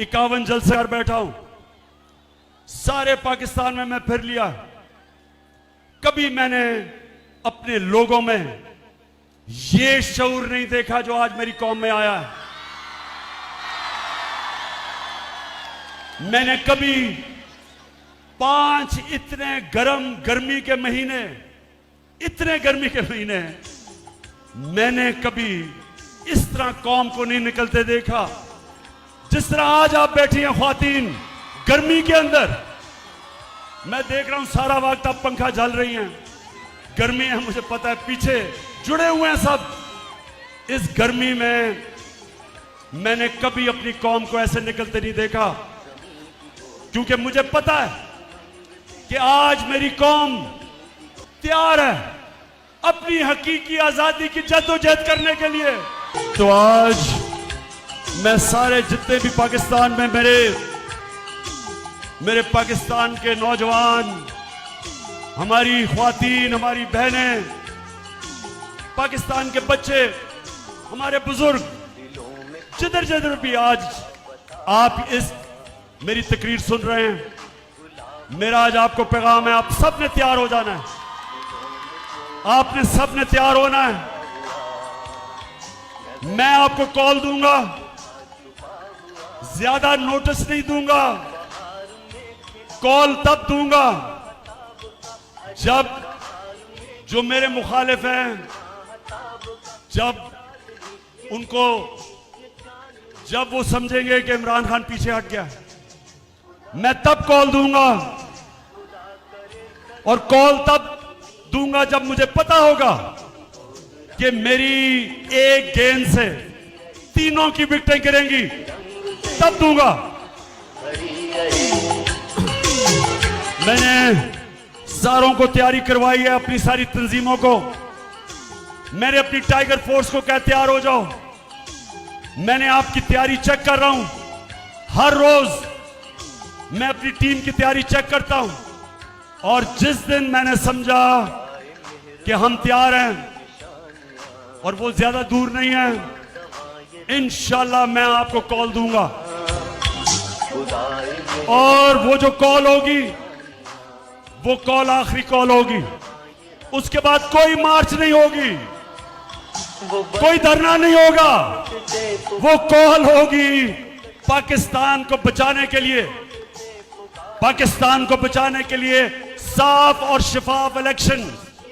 51 जलसे कर बैठा हूं, सारे पाकिस्तान में मैं फिर लिया। कभी मैंने अपने लोगों में ये शऊर नहीं देखा जो आज मेरी कौम में आया है। मैंने कभी 5 इतने गर्मी के महीने, इतने गर्मी के महीने मैंने कभी इस तरह कौम को नहीं निकलते देखा जिस तरह आज आप बैठी हैं ख्वातीन गर्मी के अंदर। मैं देख रहा हूं सारा वक्त आप पंखा झल रही हैं, गर्मी है मुझे पता है, पीछे जुड़े हुए हैं सब। इस गर्मी में मैंने कभी अपनी कौम को ऐसे निकलते नहीं देखा, क्योंकि मुझे पता है कि आज मेरी कौम तैयार है अपनी हकीकी आजादी की जद्दोजहद करने के लिए। तो आज मैं सारे जितने भी पाकिस्तान में मेरे पाकिस्तान के नौजवान, हमारी ख्वातीन, हमारी बहनें, पाकिस्तान के बच्चे, हमारे बुजुर्ग, जिधर जिधर भी आज आप इस मेरी तकरीर सुन रहे हैं, मेरा आज आपको पैगाम है, आप सब ने तैयार हो जाना है, आपने सब ने तैयार होना है। मैं आपको कॉल दूंगा, ज्यादा नोटिस नहीं दूंगा, कॉल तब दूंगा जब जो मेरे मुखालिफ हैं, जब वो समझेंगे कि इमरान खान पीछे हट गया, मैं तब कॉल दूंगा। और कॉल तब दूंगा जब मुझे पता होगा कि मेरी एक गेंद से तीनों की विकेटें गिरेंगी, तब दूंगा। मैंने सारों को तैयारी करवाई है, अपनी सारी तंजीमों को। मैंने अपनी टाइगर फोर्स को कहा तैयार हो जाओ। मैंने आपकी तैयारी चेक कर रहा हूं, हर रोज मैं अपनी टीम की तैयारी चेक करता हूं, और जिस दिन मैंने समझा कि हम तैयार हैं और वो ज्यादा दूर नहीं है, इंशाल्लाह मैं आपको कॉल दूंगा। और वो जो कॉल होगी वो कॉल आखिरी कॉल होगी, उसके बाद कोई मार्च नहीं होगी, कोई धरना नहीं होगा, वो कॉल होगी पाकिस्तान को बचाने के लिए, पाकिस्तान को बचाने के लिए साफ और शफाफ इलेक्शन।